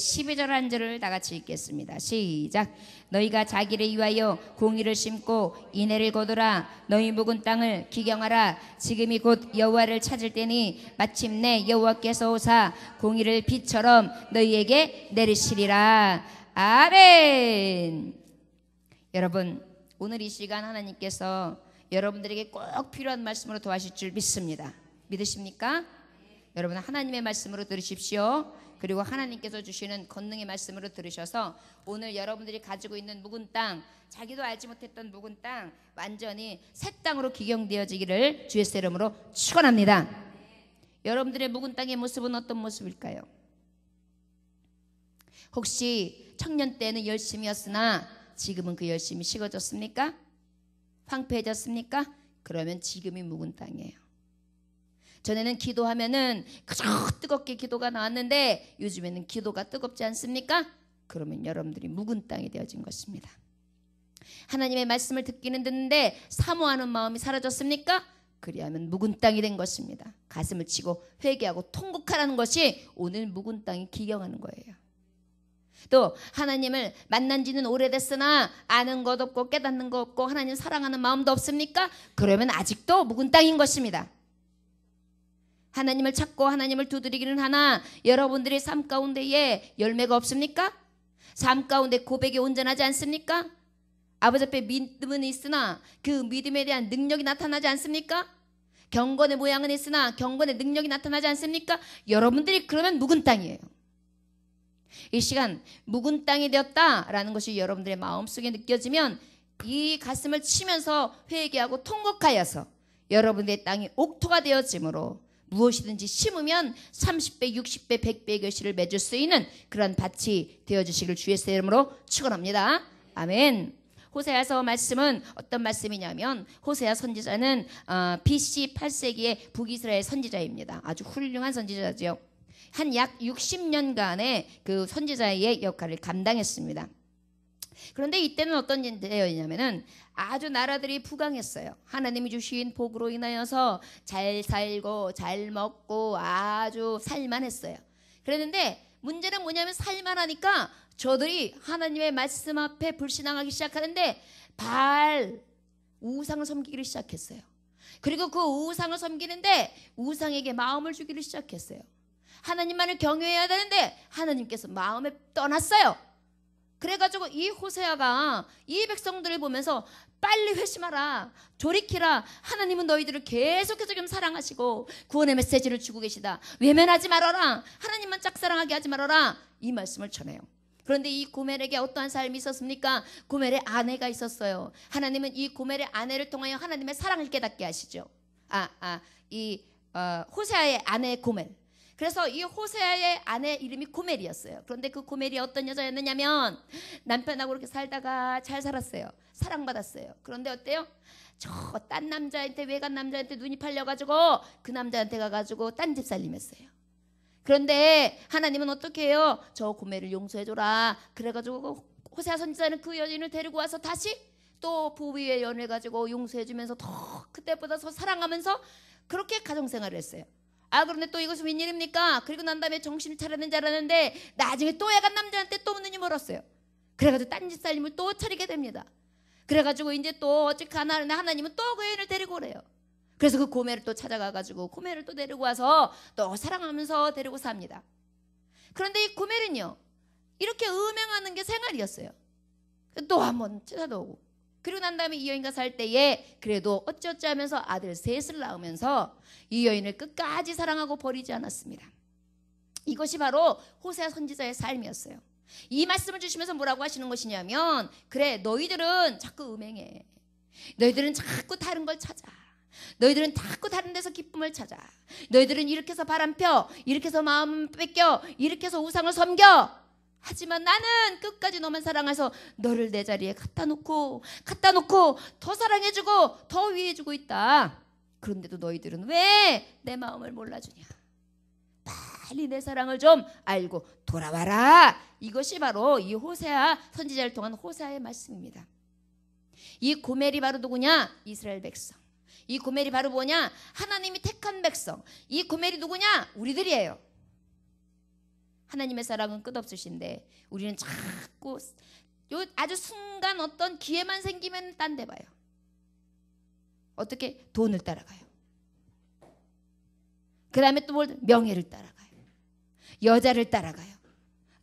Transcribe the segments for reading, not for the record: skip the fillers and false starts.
12절 한 절을 다 같이 읽겠습니다. 시작. 너희가 자기를 위하여 공의를 심고 인애를 거두라. 너희 묵은 땅을 기경하라. 지금이 곧 여호와를 찾을 때니 마침내 여호와께서 오사 공의를 비처럼 너희에게 내리시리라. 아멘. 여러분, 오늘 이 시간 하나님께서 여러분들에게 꼭 필요한 말씀으로 도와주실 줄 믿습니다. 믿으십니까? 여러분, 하나님의 말씀으로 들으십시오. 그리고 하나님께서 주시는 권능의 말씀으로 들으셔서 오늘 여러분들이 가지고 있는 묵은 땅, 자기도 알지 못했던 묵은 땅 완전히 새 땅으로 기경되어지기를 주의 이름으로 축원합니다. 여러분들의 묵은 땅의 모습은 어떤 모습일까요? 혹시 청년 때는 열심이었으나 지금은 그 열심이 식어졌습니까? 황폐해졌습니까? 그러면 지금이 묵은 땅이에요. 전에는 기도하면은 그저 뜨겁게 기도가 나왔는데 요즘에는 기도가 뜨겁지 않습니까? 그러면 여러분들이 묵은 땅이 되어진 것입니다. 하나님의 말씀을 듣기는 듣는데 사모하는 마음이 사라졌습니까? 그리하면 묵은 땅이 된 것입니다. 가슴을 치고 회개하고 통곡하라는 것이 오늘 묵은 땅이 기경하는 거예요. 또 하나님을 만난 지는 오래됐으나 아는 것 없고 깨닫는 것 없고 하나님 사랑하는 마음도 없습니까? 그러면 아직도 묵은 땅인 것입니다. 하나님을 찾고 하나님을 두드리기는 하나 여러분들의 삶 가운데에 열매가 없습니까? 삶 가운데 고백이 온전하지 않습니까? 아버지 앞에 믿음은 있으나 그 믿음에 대한 능력이 나타나지 않습니까? 경건의 모양은 있으나 경건의 능력이 나타나지 않습니까? 여러분들이 그러면 묵은 땅이에요. 이 시간 묵은 땅이 되었다라는 것이 여러분들의 마음속에 느껴지면 이 가슴을 치면서 회개하고 통곡하여서 여러분들의 땅이 옥토가 되어지므로 무엇이든지 심으면 30배, 60배, 100배의 결실을 맺을 수 있는 그런 밭이 되어주시길 주의 이름으로 축원합니다. 아멘. 호세아서 말씀은 어떤 말씀이냐면 호세아 선지자는 BC 8세기의 북이스라엘 선지자입니다. 아주 훌륭한 선지자죠. 한 약 60년간의 그 선지자의 역할을 감당했습니다. 그런데 이때는 어떤 때였냐면은 아주 나라들이 부강했어요. 하나님이 주신 복으로 인하여서 잘 살고 잘 먹고 아주 살만했어요. 그랬는데 문제는 뭐냐면 살만하니까 저들이 하나님의 말씀 앞에 불신앙하기 시작하는데 바알 우상을 섬기기를 시작했어요. 그리고 그 우상을 섬기는데 우상에게 마음을 주기를 시작했어요. 하나님만을 경외해야 되는데 하나님께서 마음에 떠났어요. 그래가지고 이 호세아가 이 백성들을 보면서 빨리 회심하라, 돌이키라. 하나님은 너희들을 계속해서 좀 사랑하시고 구원의 메시지를 주고 계시다. 외면하지 말아라. 하나님만 짝사랑하게 하지 말아라. 이 말씀을 전해요. 그런데 이 고멜에게 어떠한 삶이 있었습니까? 고멜의 아내가 있었어요. 하나님은 이 고멜의 아내를 통하여 하나님의 사랑을 깨닫게 하시죠. 호세아의 아내 고멜. 그래서 이 호세아의 아내 이름이 고멜이었어요. 그런데 그 고멜이 어떤 여자였느냐면 남편하고 이렇게 살다가 잘 살았어요. 사랑받았어요. 그런데 어때요? 저 딴 남자한테, 외간 남자한테 눈이 팔려가지고 그 남자한테 가가지고 딴 집 살림했어요. 그런데 하나님은 어떻게 해요? 저 고멜을 용서해줘라. 그래가지고 호세아 선지자는 그 여인을 데리고 와서 다시 또 부부의 연애해가지고 용서해주면서 더 그때보다 더 사랑하면서 그렇게 가정생활을 했어요. 그런데 또 이것이 웬일입니까? 그리고 난 다음에 정신을 차리는 줄 알았는데 나중에 또 애간 남자한테 또 눈이 멀었어요. 그래가지고 딴짓 살림을 또 차리게 됩니다. 그래가지고 이제 또 어찌하나 하나님은 또 그 애인을 데리고 오래요. 그래서 그 고멜을 또 찾아가가지고 고멜을 또 데리고 와서 또 사랑하면서 데리고 삽니다. 그런데 이 고멜은요 이렇게 음행하는 게 생활이었어요. 또 한번 찾아오고 그리고 난 다음에 이 여인과 살 때에 그래도 어찌어찌 하면서 아들 셋을 낳으면서 이 여인을 끝까지 사랑하고 버리지 않았습니다. 이것이 바로 호세아 선지자의 삶이었어요. 이 말씀을 주시면서 뭐라고 하시는 것이냐면 그래 너희들은 자꾸 음행해. 너희들은 자꾸 다른 걸 찾아. 너희들은 자꾸 다른 데서 기쁨을 찾아. 너희들은 이렇게 해서 바람 펴. 이렇게 해서 마음 뺏겨. 이렇게 해서 우상을 섬겨. 하지만 나는 끝까지 너만 사랑해서 너를 내 자리에 갖다 놓고 더 사랑해주고 더 위해주고 있다. 그런데도 너희들은 왜 내 마음을 몰라주냐. 빨리 내 사랑을 좀 알고 돌아와라. 이것이 바로 이 호세아 선지자를 통한 호세아의 말씀입니다. 이 고멜이 바로 누구냐? 이스라엘 백성. 이 고멜이 바로 뭐냐? 하나님이 택한 백성. 이 고멜이 누구냐? 우리들이에요. 하나님의 사랑은 끝없으신데 우리는 자꾸 요 아주 순간 어떤 기회만 생기면 딴 데 봐요. 어떻게? 돈을 따라가요. 그 다음에 또 뭘? 명예를 따라가요. 여자를 따라가요.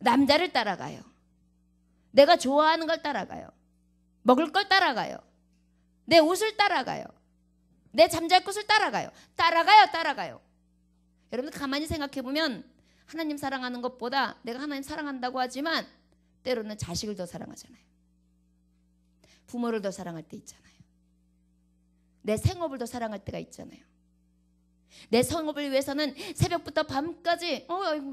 남자를 따라가요. 내가 좋아하는 걸 따라가요. 먹을 걸 따라가요. 내 옷을 따라가요. 내 잠잘 곳을 따라가요. 따라가요. 여러분들 가만히 생각해 보면 하나님 사랑하는 것보다 내가 하나님 사랑한다고 하지만 때로는 자식을 더 사랑하잖아요. 부모를 더 사랑할 때 있잖아요. 내 생업을 더 사랑할 때가 있잖아요. 내 생업을 위해서는 새벽부터 밤까지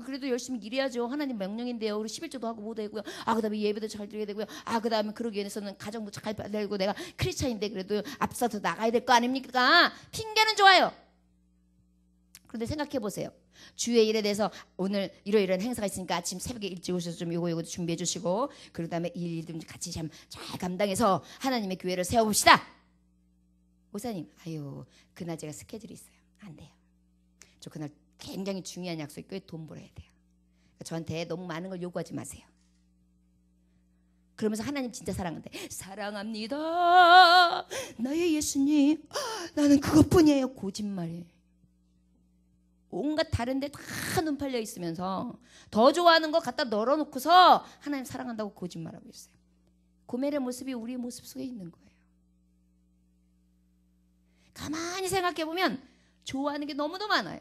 그래도 열심히 일해야죠. 하나님 명령인데요. 우리 11조도 하고 뭐 되고요. 그다음에 예배도 잘 드려야 되고요. 그다음에 그러기 위해서는 가정도 잘 되고 내가 크리스찬인데 그래도 앞서서 나가야 될 거 아닙니까? 핑계는 좋아요. 그런데 생각해 보세요. 주의 일에 대해서 오늘 이러이러한 행사가 있으니까 아침 새벽에 일찍 오셔서 좀 요거 준비해 주시고 그 다음에 이 일 좀 같이 잘 감당해서 하나님의 교회를 세워봅시다. 목사님, 그날 제가 스케줄이 있어요. 안 돼요. 저 그날 굉장히 중요한 약속이 있고 돈 벌어야 돼요. 그러니까 저한테 너무 많은 걸 요구하지 마세요. 그러면서 하나님 진짜 사랑한대. 사랑합니다. 나의 예수님. 나는 그것뿐이에요. 거짓말이에요. 온갖 다른 데 다 눈 팔려 있으면서 더 좋아하는 거 갖다 널어놓고서 하나님 사랑한다고 거짓말하고 있어요. 고멜의 모습이 우리의 모습 속에 있는 거예요. 가만히 생각해 보면 좋아하는 게 너무도 많아요.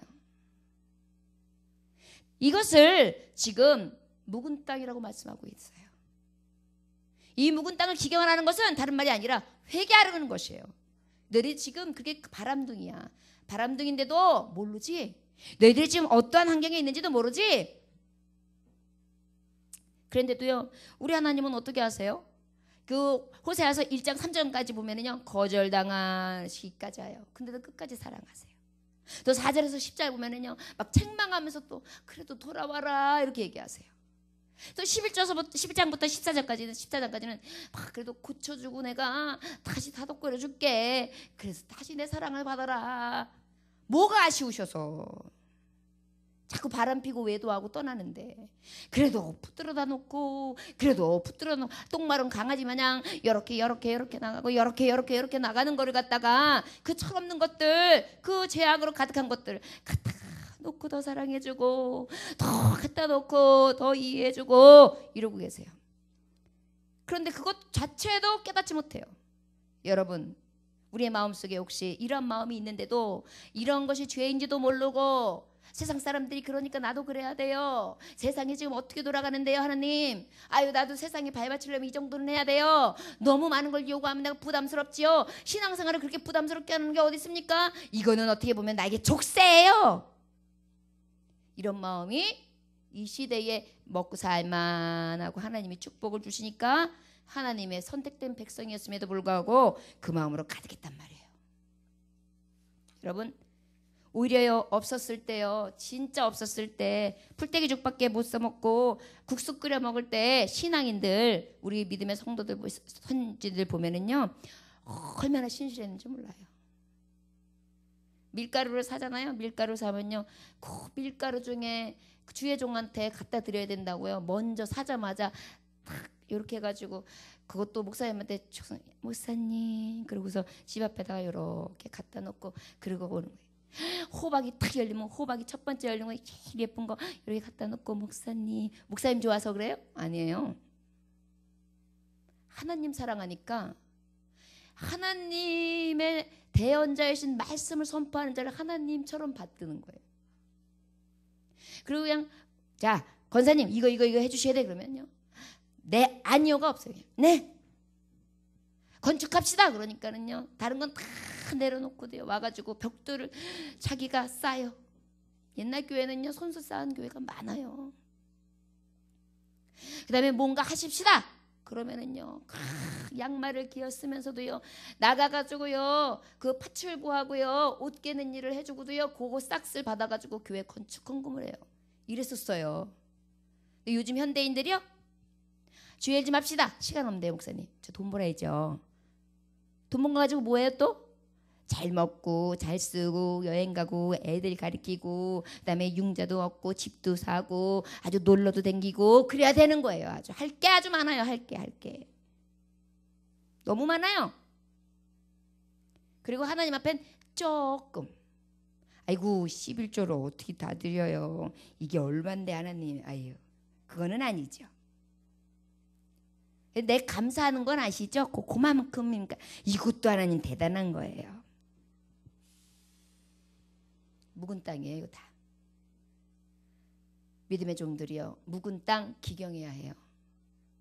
이것을 지금 묵은 땅이라고 말씀하고 있어요. 이 묵은 땅을 기경하는 것은 다른 말이 아니라 회개하려는 것이에요. 너희 지금 그게 바람둥이야. 바람둥인데도 모르지. 너희들이 지금 어떠한 환경에 있는지도 모르지. 그런데도요, 우리 하나님은 어떻게 하세요? 그 호세아서 1장 3절까지 보면은요, 거절당한 시기까지 와요. 근데도 끝까지 사랑하세요. 또 4절에서 10절 보면은요, 막 책망하면서 또 그래도 돌아와라 이렇게 얘기하세요. 또 11장부터 14장까지는 막 그래도 고쳐주고 내가 다시 다독거려 줄게. 그래서 다시 내 사랑을 받아라. 뭐가 아쉬우셔서 자꾸 바람 피고 외도하고 떠나는데 그래도 붙들어다 놓고 똥마른 강아지 마냥 이렇게 나가고 이렇게 나가는 거를 갖다가 그 철없는 것들, 그 죄악으로 가득한 것들 갖다가 놓고 더 사랑해주고 더 갖다 놓고 더 이해해주고 이러고 계세요. 그런데 그것 자체도 깨닫지 못해요. 여러분, 우리의 마음속에 혹시 이런 마음이 있는데도 이런 것이 죄인지도 모르고 세상 사람들이 그러니까 나도 그래야 돼요. 세상이 지금 어떻게 돌아가는데요, 하나님. 나도 세상에 발받치려면 이 정도는 해야 돼요. 너무 많은 걸 요구하면 내가 부담스럽지요. 신앙생활을 그렇게 부담스럽게 하는 게 어디 있습니까? 이거는 어떻게 보면 나에게 족쇄예요. 이런 마음이 이 시대에 먹고 살만하고 하나님이 축복을 주시니까 하나님의 선택된 백성이었음에도 불구하고 그 마음으로 가득했단 말이에요. 여러분, 오히려요, 없었을 때요, 진짜 없었을 때 풀떼기 죽밖에 못 써먹고 국수 끓여 먹을 때 신앙인들, 우리 믿음의 성도들, 선지들 보면은요, 얼마나 신실했는지 몰라요. 밀가루를 사잖아요. 밀가루 사면요, 그 밀가루 중에 주의 종한테 갖다 드려야 된다고요. 먼저 사자마자 딱 이렇게 해가지고 그것도 목사님한테 목사님 그러고서 집 앞에다가 이렇게 갖다 놓고 그러고 오는 거예요. 호박이 탁 열리면 호박이 첫 번째 열린 거 제일 예쁜 거 이렇게 갖다 놓고 목사님 좋아서 그래요? 아니에요. 하나님 사랑하니까 하나님의 대언자이신 말씀을 선포하는 자를 하나님처럼 받드는 거예요. 그리고 그냥 자 권사님 이거 해주셔야 돼 그러면요, 네 아니요가 없어요. 네 건축합시다 그러니까는요, 다른 건 다 내려놓고도요 와가지고 벽돌을 자기가 쌓아요. 옛날 교회는요 손수 쌓은 교회가 많아요. 그 다음에 뭔가 하십시다 그러면은요 양말을 기어 쓰면서도요 나가가지고요 그 파출부하고요 옷 깨는 일을 해주고도요 그거 싹쓸 받아가지고 교회 건축 헌금을 해요. 이랬었어요. 요즘 현대인들이요, 주일 좀 합시다. 시간 없는데요 목사님, 저 돈 벌어야죠. 돈 번 거 가지고 뭐해요 또? 잘 먹고 잘 쓰고 여행 가고 애들 가르치고 그다음에 융자도 얻고 집도 사고 아주 놀러도 댕기고 그래야 되는 거예요. 아주 할 게 아주 많아요. 할 게 너무 많아요. 그리고 하나님 앞엔 조금 아이고 11조를 어떻게 다 드려요. 이게 얼만데 하나님. 아유 그거는 아니죠. 내 감사하는 건 아시죠? 그만큼이니까 이것도 하나님 대단한 거예요. 묵은 땅이에요. 이거 다. 믿음의 종들이요. 묵은 땅 기경해야 해요.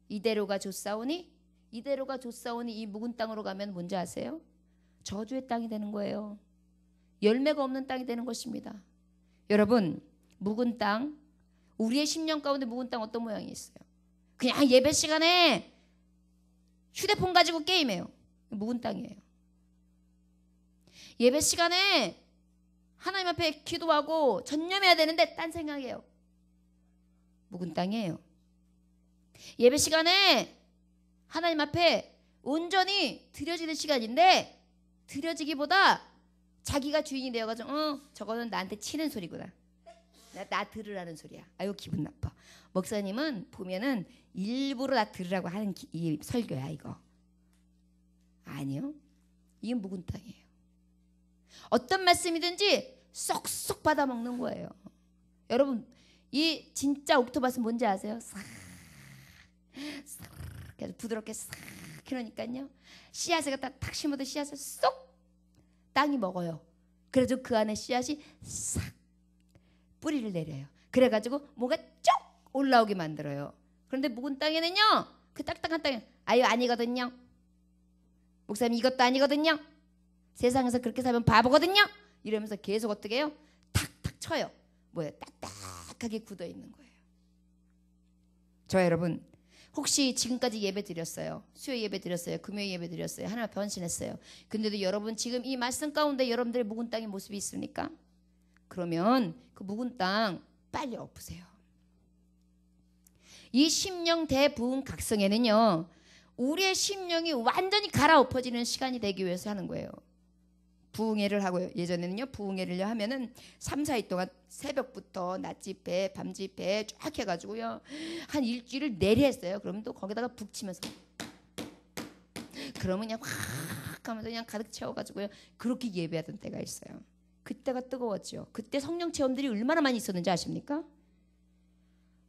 이대로가 좋사오니 이 묵은 땅으로 가면 뭔지 아세요? 저주의 땅이 되는 거예요. 열매가 없는 땅이 되는 것입니다. 여러분 묵은 땅 우리의 심령 가운데 묵은 땅 어떤 모양이 있어요? 그냥 예배 시간에 휴대폰 가지고 게임해요. 묵은 땅이에요. 예배 시간에 하나님 앞에 기도하고 전념해야 되는데 딴 생각이에요. 묵은 땅이에요. 예배 시간에 하나님 앞에 온전히 드려지는 시간인데 드려지기보다 자기가 주인이 되어가지고 저거는 나한테 치는 소리구나. 나 들으라는 소리야. 아유 기분 나빠. 목사님은 보면은 일부러 나 들으라고 하는 이 설교야 이거. 아니요. 이건 묵은 땅이에요. 어떤 말씀이든지 쏙쏙 받아먹는 거예요. 여러분 이 진짜 옥토밭은 뭔지 아세요? 싹 부드럽게 싹 그러니까요. 씨앗을 갖다 탁 심어도 씨앗을 쏙 땅이 먹어요. 그래서 그 안에 씨앗이 싹 뿌리를 내려요. 그래가지고 뭐가 쭉 올라오게 만들어요. 그런데 묵은 땅에는요 그 딱딱한 땅에 아유 아니거든요. 목사님 이것도 아니거든요. 세상에서 그렇게 살면 바보거든요. 이러면서 계속 어떻게 해요? 탁탁 쳐요. 뭐예요? 딱딱하게 굳어 있는 거예요. 저 여러분 혹시 지금까지 예배 드렸어요. 수요 예배 드렸어요. 금요일 예배 드렸어요. 하나님 앞에 헌신했어요. 근데도 여러분 지금 이 말씀 가운데 여러분들의 묵은 땅의 모습이 있습니까? 그러면 그 묵은 땅 빨리 엎으세요. 이 심령 대부흥 각성에는요. 우리의 심령이 완전히 갈아엎어지는 시간이 되기 위해서 하는 거예요. 부흥회를 하고요. 예전에는요. 부흥회를 하면은 3, 4일 동안 새벽부터 낮 집회, 밤 집회 쫙 해가지고요. 한 일주일을 내리 했어요. 그러면 또 거기다가 북치면서 그러면 그냥 확 하면서 그냥 가득 채워가지고요. 그렇게 예배하던 때가 있어요. 그때가 뜨거웠죠. 그때 성령 체험들이 얼마나 많이 있었는지 아십니까?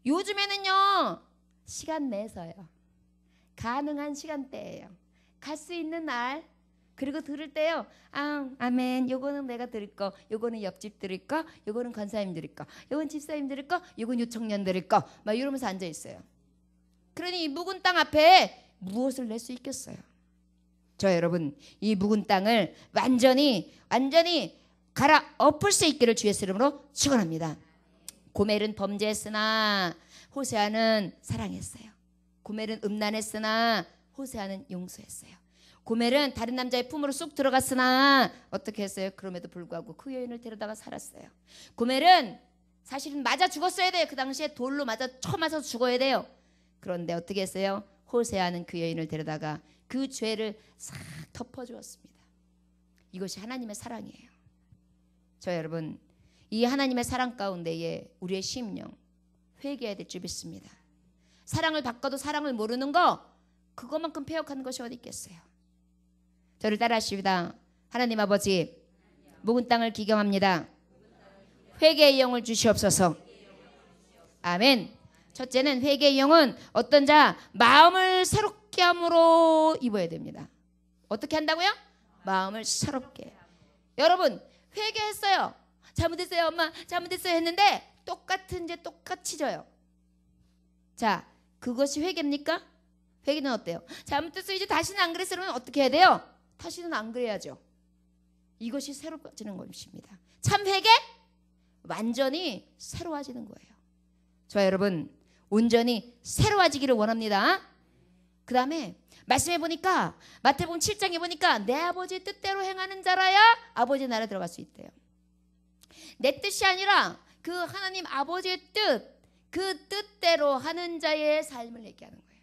요즘에는요. 시간 내서요. 가능한 시간대예요. 갈 수 있는 날 그리고 들을 때요. 아멘. 요거는 내가 들을 거, 요거는 옆집 들을 거, 요거는 권사님 들을 거, 요건 집사님 들을 거, 요건 유청년 들을 거. 막 이러면서 앉아 있어요. 그러니 이 묵은 땅 앞에 무엇을 낼 수 있겠어요? 저 여러분, 이 묵은 땅을 완전히 갈아 엎을 수 있기를 주의 이름으로 축원합니다. 고멜은 범죄했으나 호세아는 사랑했어요. 고멜은 음란했으나 호세아는 용서했어요. 고멜은 다른 남자의 품으로 쑥 들어갔으나 어떻게 했어요? 그럼에도 불구하고 그 여인을 데려다가 살았어요. 고멜은 사실은 맞아 죽었어야 돼요. 그 당시에 돌로 쳐맞아서 죽어야 돼요. 그런데 어떻게 했어요? 호세아는 그 여인을 데려다가 그 죄를 싹 덮어주었습니다. 이것이 하나님의 사랑이에요. 저 여러분, 이 하나님의 사랑 가운데에 우리의 심령 회개해야 될 줄 믿습니다. 사랑을 받고도 사랑을 모르는 거 그것만큼 패역한 것이 어디 있겠어요. 저를 따라하십니다. 하나님 아버지, 묵은 땅을 기경합니다. 회개의 영을 주시옵소서. 아멘. 첫째는 회개의 영은 어떤 자 마음을 새롭게 함으로 입어야 됩니다. 어떻게 한다고요? 마음을 새롭게. 여러분 회개했어요. 잘못했어요 엄마 잘못했어요 했는데 똑같은 죄 똑같이 져요. 자 그것이 회개입니까? 회개는 어때요? 잘못했어요. 이제 다시는 안 그랬으면 어떻게 해야 돼요? 다시는 안 그래야죠. 이것이 새로워지는 것입니다. 참 회개? 완전히 새로워지는 거예요. 저 여러분 온전히 새로워지기를 원합니다. 그 다음에 말씀해 보니까 마태복음 7장에 보니까 내 아버지의 뜻대로 행하는 자라야 아버지의 나라에 들어갈 수 있대요. 내 뜻이 아니라 그 하나님 아버지의 뜻, 그 뜻대로 하는 자의 삶을 얘기하는 거예요.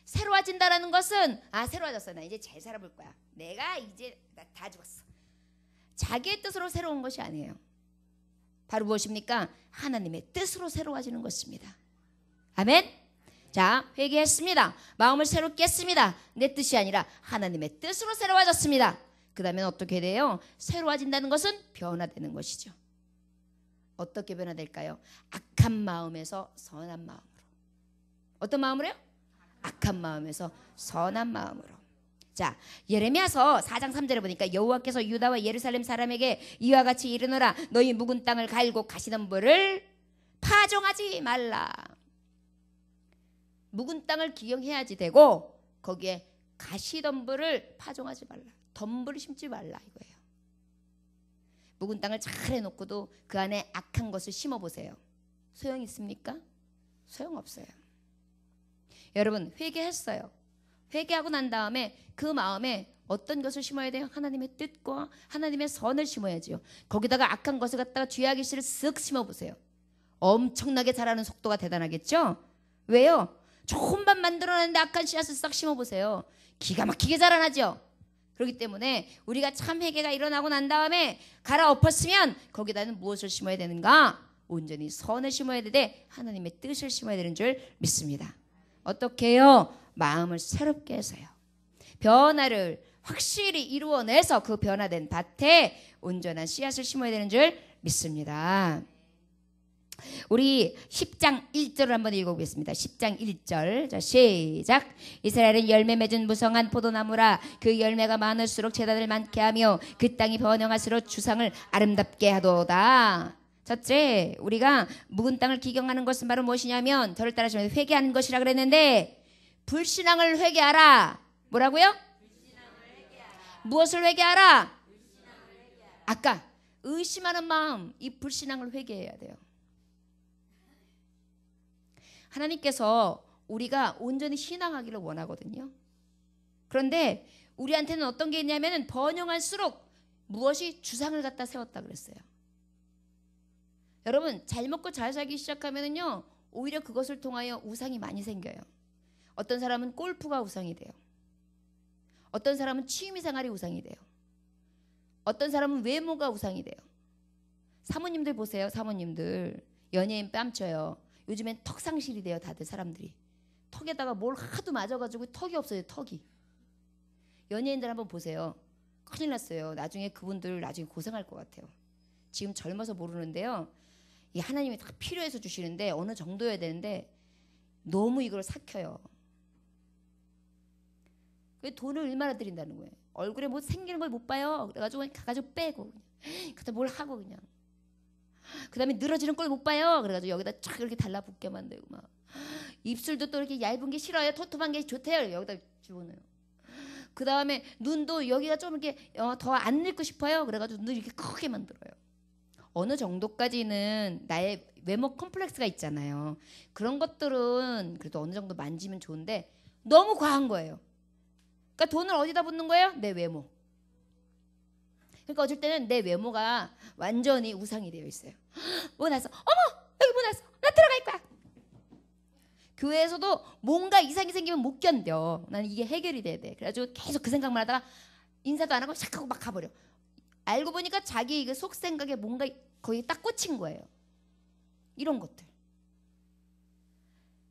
새로워진다라는 것은 새로워졌어. 나 이제 잘 살아볼 거야. 내가 이제 다 죽었어. 자기의 뜻으로 새로운 것이 아니에요. 바로 무엇입니까? 하나님의 뜻으로 새로워지는 것입니다. 아멘. 자, 회개했습니다. 마음을 새롭게 했습니다. 내 뜻이 아니라 하나님의 뜻으로 새로워졌습니다. 그 다음에 어떻게 돼요? 새로워진다는 것은 변화되는 것이죠. 어떻게 변화될까요? 악한 마음에서 선한 마음으로. 어떤 마음으로요? 악한 마음에서 선한 마음으로. 자, 예레미야서 4장 3절에 보니까 여호와께서 유다와 예루살렘 사람에게 이와 같이 이르노라. 너희 묵은 땅을 갈고 가시덤불을 파종하지 말라. 묵은 땅을 기경해야지 되고 거기에 가시덤불을 파종하지 말라. 덤불을 심지 말라 이거예요. 묵은 땅을 잘 해놓고도 그 안에 악한 것을 심어보세요. 소용 있습니까? 소용없어요. 여러분 회개했어요. 회개하고 난 다음에 그 마음에 어떤 것을 심어야 돼요? 하나님의 뜻과 하나님의 선을 심어야지요. 거기다가 악한 것을 갖다가 죄악의 씨를 쓱 심어보세요. 엄청나게 자라는 속도가 대단하겠죠? 왜요? 좋은 밥 만들어내는데 악한 씨앗을 싹 심어보세요. 기가 막히게 자라나죠. 그렇기 때문에 우리가 참 회개가 일어나고 난 다음에 갈아엎었으면 거기다는 무엇을 심어야 되는가? 온전히 선을 심어야 되되 하나님의 뜻을 심어야 되는 줄 믿습니다. 어떻게 해요? 마음을 새롭게 해서요. 변화를 확실히 이루어내서 그 변화된 밭에 온전한 씨앗을 심어야 되는 줄 믿습니다. 우리 10장 1절을 한번 읽어보겠습니다. 10장 1절. 자, 시작. 이스라엘은 열매 맺은 무성한 포도나무라. 그 열매가 많을수록 제단을 많게 하며 그 땅이 번영할수록 주상을 아름답게 하도다. 첫째, 우리가 묵은 땅을 기경하는 것은 바로 무엇이냐면 저를 따라하시면 회개하는 것이라 그랬는데 불신앙을 회개하라. 뭐라고요? 무엇을 회개하라? 아까 의심하는 마음, 이 불신앙을 회개해야 돼요. 하나님께서 우리가 온전히 신앙하기를 원하거든요. 그런데 우리한테는 어떤 게 있냐면 번영할수록 무엇이 주상을 갖다 세웠다 그랬어요. 여러분 잘 먹고 잘 살기 시작하면은요 오히려 그것을 통하여 우상이 많이 생겨요. 어떤 사람은 골프가 우상이 돼요. 어떤 사람은 취미생활이 우상이 돼요. 어떤 사람은 외모가 우상이 돼요. 사모님들 보세요. 사모님들 연예인 뺨쳐요. 요즘엔 턱상실이 돼요. 다들 사람들이 턱에다가 뭘 하도 맞아가지고 턱이 없어요. 턱이. 연예인들 한번 보세요. 큰일 났어요. 나중에 그분들 나중에 고생할 것 같아요. 지금 젊어서 모르는데요. 이 하나님이 다 필요해서 주시는데 어느 정도여야 되는데 너무 이걸 삭혀요. 돈을 얼마나 드린다는 거예요. 얼굴에 뭐 생기는 걸 못 봐요. 그래가지고 가가지고 빼고 그냥 그다 뭘 하고 그냥 그 다음에 늘어지는 걸 못 봐요. 그래가지고 여기다 쫙 이렇게 달라붙게 만들고 막 입술도 또 이렇게 얇은 게 싫어요. 텁텁한 게 좋대요. 여기다 집어넣어요. 그 다음에 눈도 여기가 좀 이렇게 더 안 늙고 싶어요. 그래가지고 눈 이렇게 크게 만들어요. 어느 정도까지는 나의 외모 컴플렉스가 있잖아요. 그런 것들은 그래도 어느 정도 만지면 좋은데 너무 과한 거예요. 그러니까 돈을 어디다 붓는 거예요? 내 외모. 그러니까 어쩔 때는 내 외모가 완전히 우상이 되어 있어요. 뭐 났어? 어머 여기 뭐 났어? 나 들어갈 거야. 교회에서도 뭔가 이상이 생기면 못 견뎌. 나는 이게 해결이 돼야 돼. 그래가지고 계속 그 생각만 하다가 인사도 안 하고 샥 하고 막 가버려. 알고 보니까 자기 그 속 생각에 뭔가 거의 딱 꽂힌 거예요. 이런 것들.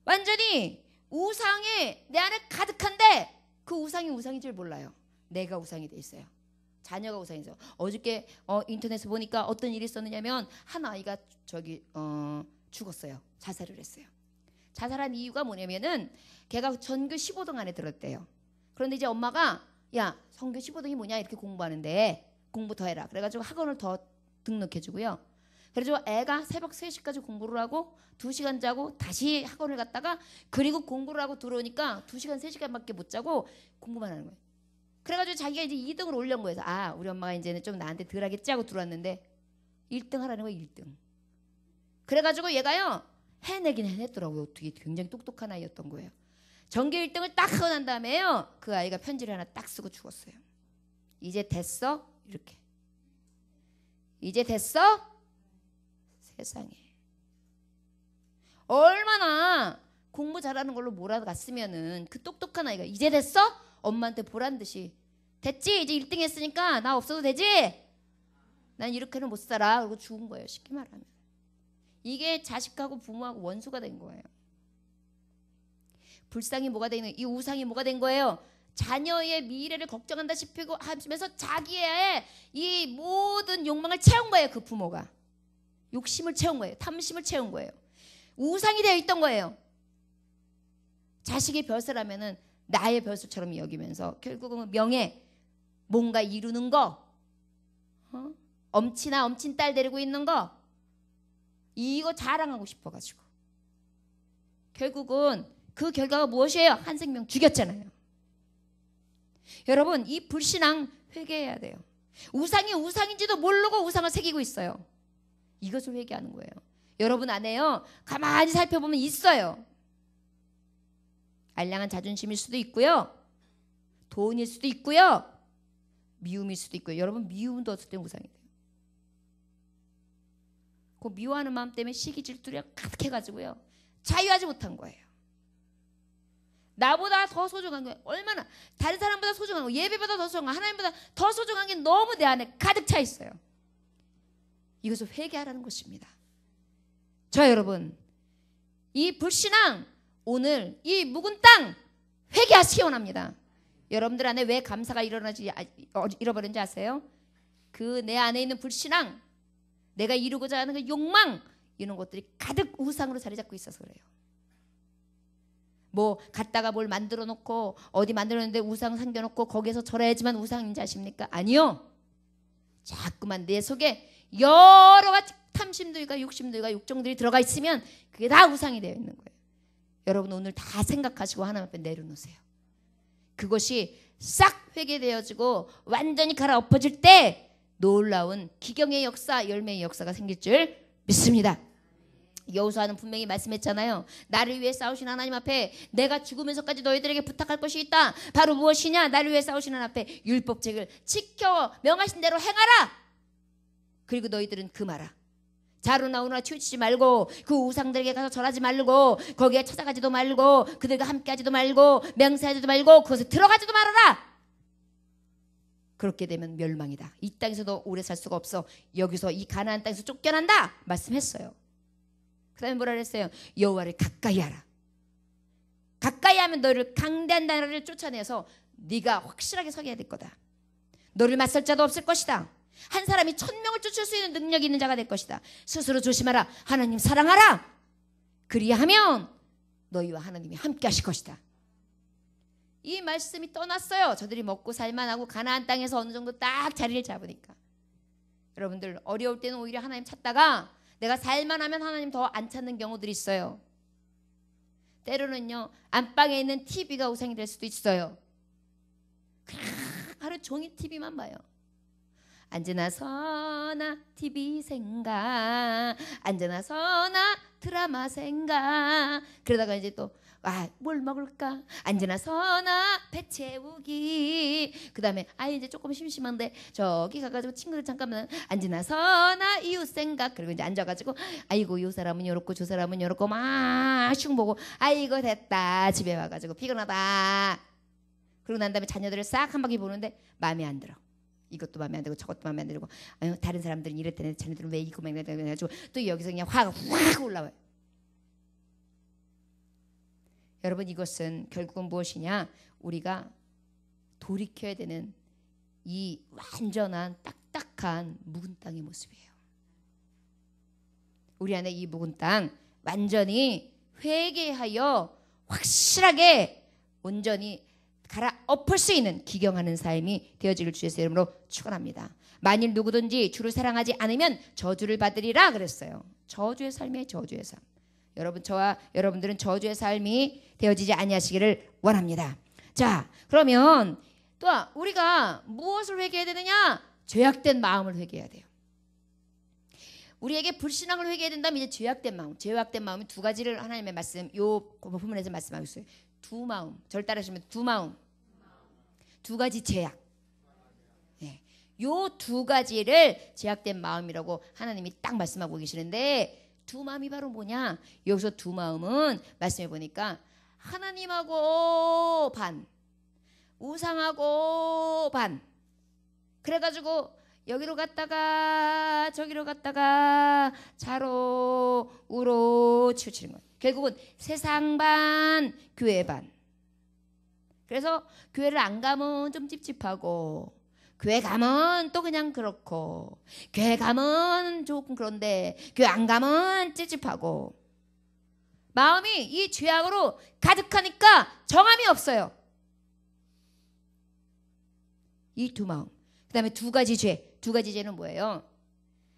완전히 우상이 내 안에 가득한데 그 우상이 우상인 줄 몰라요. 내가 우상이 돼 있어요. 자녀가 우상이 있어요. 어저께 인터넷에 보니까 어떤 일이 있었느냐면 한 아이가 죽었어요. 자살을 했어요. 자살한 이유가 뭐냐면은 걔가 전교 15등 안에 들었대요. 그런데 이제 엄마가 야 전교 15등이 뭐냐 이렇게 공부하는데 공부 더 해라. 그래가지고 학원을 더 등록해주고요. 그래가지고 애가 새벽 3시까지 공부를 하고 2시간 자고 다시 학원을 갔다가 그리고 공부를 하고 들어오니까 2시간 3시간밖에 못 자고 공부만 하는 거예요. 그래가지고 자기가 이제 2등을 올린 거예요. 아 우리 엄마가 이제는 좀 나한테 덜 하겠지 하고 들어왔는데 1등 하라는 거예요. 1등. 그래가지고 얘가요 해내긴 해냈더라고요. 어떻게 굉장히 똑똑한 아이였던 거예요. 전교 1등을 딱 하고 난 다음에요 그 아이가 편지를 하나 딱 쓰고 죽었어요. 이제 됐어? 이렇게. 이제 됐어? 세상에. 얼마나 공부 잘하는 걸로 몰아갔으면은 그 똑똑한 아이가 이제 됐어? 엄마한테 보란 듯이 됐지? 이제 1등 했으니까 나 없어도 되지? 난 이렇게는 못 살아. 그러고 죽은 거예요. 쉽게 말하면. 이게 자식하고 부모하고 원수가 된 거예요. 불상이 뭐가 되는, 이 우상이 뭐가 된 거예요? 자녀의 미래를 걱정한다 싶고 하면서 자기의 이 모든 욕망을 채운 거예요. 그 부모가. 욕심을 채운 거예요. 탐심을 채운 거예요. 우상이 되어 있던 거예요. 자식의 벼슬하면은 나의 벼슬처럼 여기면서 결국은 명예, 뭔가 이루는 거, 엄친아 엄친 딸 데리고 있는 거, 이거 자랑하고 싶어가지고 결국은 그 결과가 무엇이에요? 한 생명 죽였잖아요. 여러분, 이 불신앙 회개해야 돼요. 우상이 우상인지도 모르고 우상을 새기고 있어요. 이것을 회개하는 거예요. 여러분 안에요, 가만히 살펴보면 있어요. 알량한 자존심일 수도 있고요, 돈일 수도 있고요, 미움일 수도 있고요. 여러분, 미움도 어떨 때 우상이 돼요. 그 미워하는 마음 때문에 시기 질투가 가득해가지고요, 자유하지 못한 거예요. 나보다 더 소중한 거예요. 얼마나 다른 사람보다 소중한 거, 예배보다 더 소중한 거, 하나님보다 더 소중한 게 너무 내 안에 가득 차 있어요. 이것을 회개하라는 것입니다. 자, 여러분, 이 불신앙, 오늘 이 묵은 땅 회개하시기 원합니다. 여러분들 안에 왜 감사가 잃어버린지 아세요? 그 내 안에 있는 불신앙, 내가 이루고자 하는 그 욕망, 이런 것들이 가득 우상으로 자리 잡고 있어서 그래요. 뭐 갖다가 뭘 만들어 놓고 어디 만들었는데 우상 삼겨놓고 거기에서 절해야지만 우상인지 아십니까? 아니요. 자꾸만 내 속에 여러 가지 탐심들과 욕심들과 욕정들이 들어가 있으면 그게 다 우상이 되어 있는 거예요. 여러분, 오늘 다 생각하시고 하나님 앞에 내려놓으세요. 그것이 싹 회개되어지고 완전히 갈아엎어질 때 놀라운 기경의 역사, 열매의 역사가 생길 줄 믿습니다. 여호수아는 분명히 말씀했잖아요. 나를 위해 싸우신 하나님 앞에 내가 죽으면서까지 너희들에게 부탁할 것이 있다. 바로 무엇이냐? 나를 위해 싸우신 하나님 앞에 율법책을 지켜 명하신 대로 행하라. 그리고 너희들은 금하라. 자루나 우나 치우치지 말고 그 우상들에게 가서 절하지 말고 거기에 찾아가지도 말고 그들과 함께하지도 말고 맹세하지도 말고 그것에 들어가지도 말아라. 그렇게 되면 멸망이다. 이 땅에서도 오래 살 수가 없어. 여기서 이 가나안 땅에서 쫓겨난다 말씀했어요. 그 다음에 뭐라 그랬어요? 여호와를 가까이 하라. 가까이 하면 너를 강대한 나라를 쫓아내서 네가 확실하게 서게 될 거다. 너를 맞설 자도 없을 것이다. 한 사람이 1000명을 쫓을 수 있는 능력이 있는 자가 될 것이다. 스스로 조심하라. 하나님 사랑하라. 그리하면 너희와 하나님이 함께 하실 것이다. 이 말씀이 떠났어요. 저들이 먹고 살만하고 가나안 땅에서 어느 정도 딱 자리를 잡으니까. 여러분들 어려울 때는 오히려 하나님 찾다가 내가 살만하면 하나님 더 안 찾는 경우들이 있어요. 때로는요, 안방에 있는 TV가 우상이 될 수도 있어요. 하루 종일 TV만 봐요. 언제나 서나 TV 생각, 언제나 서나 드라마 생각. 그러다가 이제 또 뭘 먹을까? 언제나 서나 배 채우기. 그 다음에 이제 조금 심심한데 저기 가가지고 친구들 잠깐만 언제나 서나 이웃 생각. 그리고 이제 앉아가지고 아이고 요 사람은 요렇고 저 사람은 요렇고 막 슝 보고 아이고 됐다. 집에 와가지고 피곤하다. 그러고 난 다음에 자녀들을 싹 한 바퀴 보는데 마음에 안 들어. 이것도 마음에 안 들고 저것도 마음에 안 들고 다른 사람들은 이랬다는데 자네들은 왜 이거 마음에 안 들고 해가지고 또 여기서 그냥 화가 확 올라와요. 여러분, 이것은 결국은 무엇이냐? 우리가 돌이켜야 되는 이 완전한 딱딱한 묵은 땅의 모습이에요. 우리 안에 이 묵은 땅 완전히 회개하여 확실하게 온전히 갈아엎을 수 있는 기경하는 삶이 되어지길 주의 이름으로 축원합니다. 만일 누구든지 주를 사랑하지 않으면 저주를 받으리라 그랬어요. 저주의 삶이에요. 저주의 삶. 여러분, 저와 여러분들은 저주의 삶이 되어지지 아니하시기를 원합니다. 자, 그러면 또 우리가 무엇을 회개해야 되느냐? 죄악된 마음을 회개해야 돼요. 우리에게 불신앙을 회개해야 된다면 이제 죄악된 마음. 죄악된 마음이 두 가지를 하나님의 말씀, 요 본문에서 말씀하고 있어요. 두 마음. 저를 따르시면 두 마음. 두 가지 죄악. 네. 요 두 가지를 죄악된 마음이라고 하나님이 딱 말씀하고 계시는데 두 마음이 바로 뭐냐? 여기서 두 마음은 말씀해 보니까 하나님하고 반, 우상하고 반. 그래가지고 여기로 갔다가 저기로 갔다가 좌로 우로 치우치는 거예요. 결국은 세상 반 교회 반. 그래서 교회를 안 가면 좀 찝찝하고 교회 가면 또 그냥 그렇고 교회 가면 조금 그런데 교회 안 가면 찝찝하고 마음이 이 죄악으로 가득하니까 정함이 없어요. 이 두 마음. 그 다음에 두 가지 죄. 두 가지 죄는 뭐예요?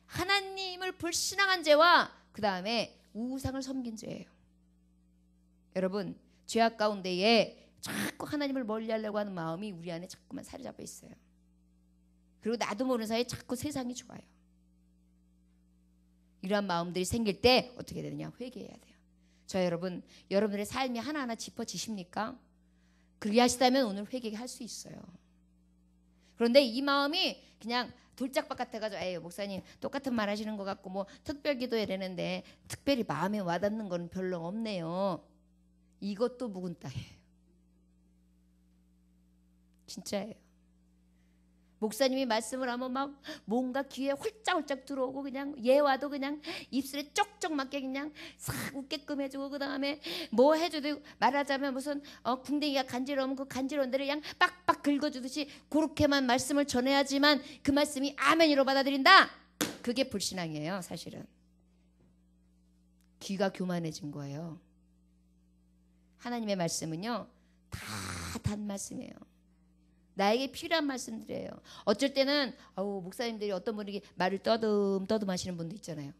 하나님을 불신앙한 죄와 그 다음에 우상을 섬긴 죄예요. 여러분 죄악 가운데에 자꾸 하나님을 멀리하려고 하는 마음이 우리 안에 자꾸만 사로잡혀 있어요. 그리고 나도 모르는 사이에 자꾸 세상이 좋아요. 이러한 마음들이 생길 때 어떻게 되느냐? 회개해야 돼요. 저 여러분, 여러분들의 삶이 하나하나 짚어지십니까? 그렇게 하시다면 오늘 회개할 수 있어요. 그런데 이 마음이 그냥 돌짝밭 같아가지고 에이 목사님 똑같은 말 하시는 것 같고 뭐 특별 기도해야 되는데 특별히 마음에 와닿는 건 별로 없네요. 이것도 묵은 땅이에요. 진짜예요. 목사님이 말씀을 하면 막 뭔가 귀에 홀짝홀짝 들어오고 그냥 예와도 그냥 입술에 쪽쪽 맞게 그냥 싹 웃게끔 해주고 그 다음에 뭐 해줘도 말하자면 무슨 궁뎅이가 간지러우면 그 간지러운 데를 그냥 빡빡 긁어주듯이 그렇게만 말씀을 전해야지만 그 말씀이 아멘으로 받아들인다. 그게 불신앙이에요. 사실은 귀가 교만해진 거예요. 하나님의 말씀은요 다 단 말씀이에요. 나에게 필요한 말씀들이에요. 어쩔 때는 목사님들이 어떤 분이 말을 떠듬 하시는 분도 있잖아요.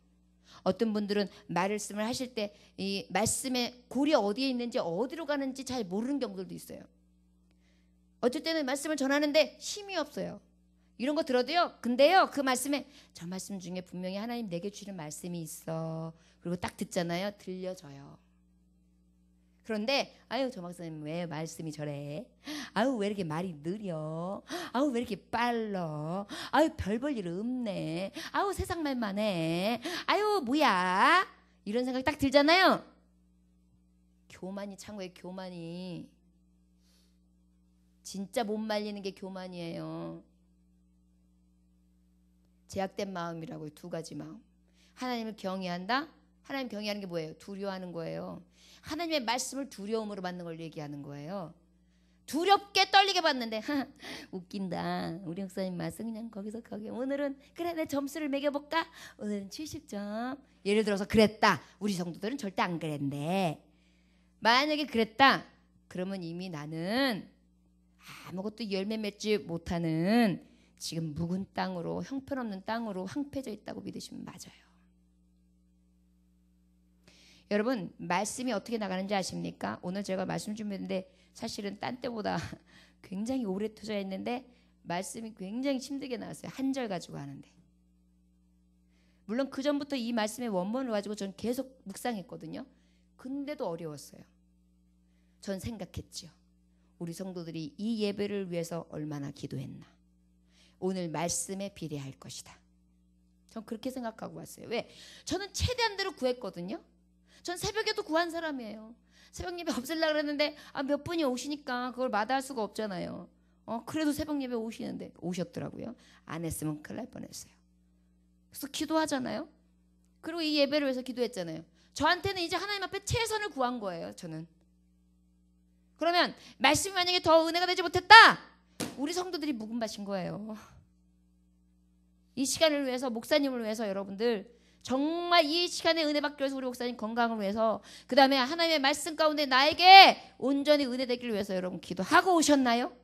어떤 분들은 말씀을 하실 때 이 말씀의 골이 어디에 있는지 어디로 가는지 잘 모르는 경우들도 있어요. 어쩔 때는 말씀을 전하는데 힘이 없어요. 이런 거 들어도요. 근데요 그 말씀에 저 말씀 중에 분명히 하나님 내게 주시는 말씀이 있어. 그리고 딱 듣잖아요. 들려져요. 그런데 아유 저 목사님 왜 말씀이 저래? 아유 왜 이렇게 말이 느려? 아유 왜 이렇게 빨라? 아유 별 볼 일 없네. 아유 세상 말만 해. 아유 뭐야? 이런 생각이 딱 들잖아요. 교만이 창고에 교만이. 진짜 못 말리는 게 교만이에요. 제약된 마음이라고요. 두 가지 마음. 하나님을 경외한다. 하나님 경외하는 게 뭐예요? 두려워하는 거예요. 하나님의 말씀을 두려움으로 받는 걸 얘기하는 거예요. 두렵게 떨리게 받는데 웃긴다. 우리 목사님 말씀 그냥 거기서 거기. 오늘은 그래 내 점수를 매겨볼까? 오늘은 70점. 예를 들어서 그랬다. 우리 성도들은 절대 안 그랬는데 만약에 그랬다. 그러면 이미 나는 아무것도 열매 맺지 못하는 지금 묵은 땅으로 형편없는 땅으로 황폐져 있다고 믿으시면 맞아요. 여러분 말씀이 어떻게 나가는지 아십니까? 오늘 제가 말씀 준비했는데 사실은 딴 때보다 굉장히 오래 투자했는데 말씀이 굉장히 힘들게 나왔어요. 한 절 가지고 하는데. 물론 그 전부터 이 말씀의 원본을 가지고 전 계속 묵상했거든요. 근데도 어려웠어요. 전 생각했죠. 우리 성도들이 이 예배를 위해서 얼마나 기도했나. 오늘 말씀에 비례할 것이다. 전 그렇게 생각하고 왔어요. 왜? 저는 최대한대로 구했거든요. 전 새벽에도 구한 사람이에요. 새벽 예배 없으려고 그랬는데 몇 분이 오시니까 그걸 마다할 수가 없잖아요. 그래도 새벽 예배 오시는데 오셨더라고요. 안 했으면 큰일 날 뻔했어요. 그래서 기도하잖아요. 그리고 이 예배를 위해서 기도했잖아요. 저한테는 이제 하나님 앞에 최선을 구한 거예요. 저는. 그러면 말씀이 만약에 더 은혜가 되지 못했다. 우리 성도들이 묵은 밭인 거예요. 이 시간을 위해서 목사님을 위해서 여러분들 정말 이 시간에 은혜 받기 위해서 우리 목사님 건강을 위해서 그 다음에 하나님의 말씀 가운데 나에게 온전히 은혜 되기를 위해서 여러분 기도하고 오셨나요?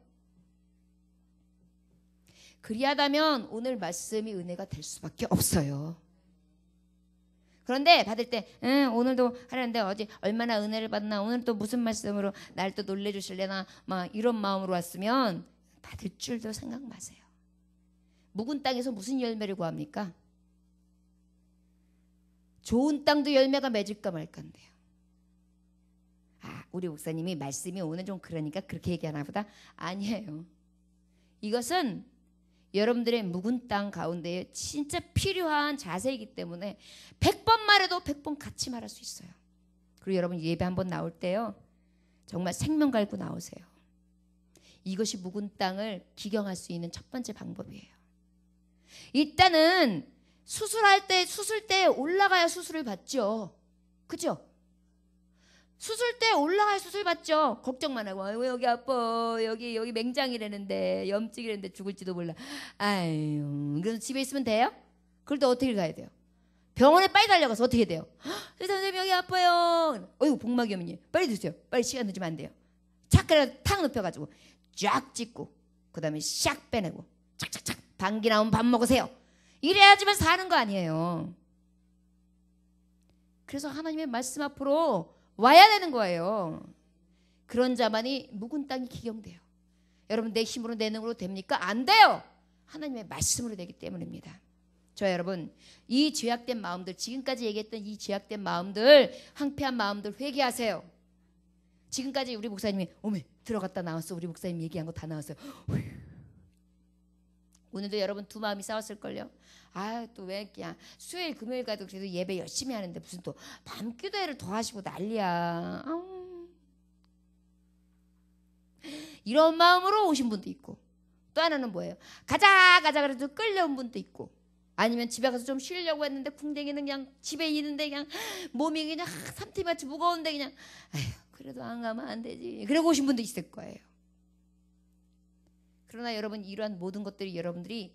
그리하다면 오늘 말씀이 은혜가 될 수밖에 없어요. 그런데 받을 때 오늘도 하려는데 어제 얼마나 은혜를 받나 오늘 또 무슨 말씀으로 날 또 놀래주실래나 막 이런 마음으로 왔으면 받을 줄도 생각 마세요. 묵은 땅에서 무슨 열매를 구합니까? 좋은 땅도 열매가 맺을까 말까인데요. 우리 목사님이 말씀이 오늘 좀 그러니까 그렇게 얘기하나 보다. 아니에요. 이것은 여러분들의 묵은 땅 가운데 진짜 필요한 자세이기 때문에 100번 말해도 100번 같이 말할 수 있어요. 그리고 여러분 예배 한번 나올 때요. 정말 생명 갈고 나오세요. 이것이 묵은 땅을 기경할 수 있는 첫 번째 방법이에요. 일단은 수술대에 올라가야 수술을 받죠. 그죠? 수술대에 올라가야 수술 받죠. 걱정만 하고 아이고 여기 아파 여기 맹장이라는데 염증이라는데 죽을지도 몰라. 아유 그래서 집에 있으면 돼요? 그럴 때 어떻게 가야 돼요? 병원에 빨리 달려가서 어떻게 돼요? 선생님 여기 아파요. 어이구 복막염이니 빨리 드세요. 빨리 시간 늦으면 안 돼요. 착 탁 눕혀가지고 쫙 찍고 그 다음에 샥 빼내고 착착착 방귀 나오면 밥 먹으세요. 이래야지만 사는 거 아니에요. 그래서 하나님의 말씀 앞으로 와야 되는 거예요. 그런 자만이 묵은 땅이 기경돼요. 여러분 내 힘으로 내 능으로 됩니까? 안 돼요. 하나님의 말씀으로 되기 때문입니다. 저 여러분 이 죄악된 마음들 지금까지 얘기했던 이 죄악된 마음들 황폐한 마음들 회개하세요. 지금까지 우리 목사님이 오메 들어갔다 나왔어. 우리 목사님 얘기한 거 다 나왔어요. 오늘도 여러분 두 마음이 싸웠을걸요. 아 또 왜 그냥 수요일 금요일 가도 그래도 예배 열심히 하는데 무슨 또 밤기도회를 더 하시고 난리야. 아우. 이런 마음으로 오신 분도 있고 또 하나는 뭐예요? 가자 그래도 끌려온 분도 있고 아니면 집에 가서 좀 쉬려고 했는데 궁뎅이는 그냥 집에 있는데 그냥 몸이 그냥 삼티마치 무거운데 그냥 아휴 그래도 안 가면 안 되지. 그러고 오신 분도 있을 거예요. 그러나 여러분 이러한 모든 것들이 여러분들이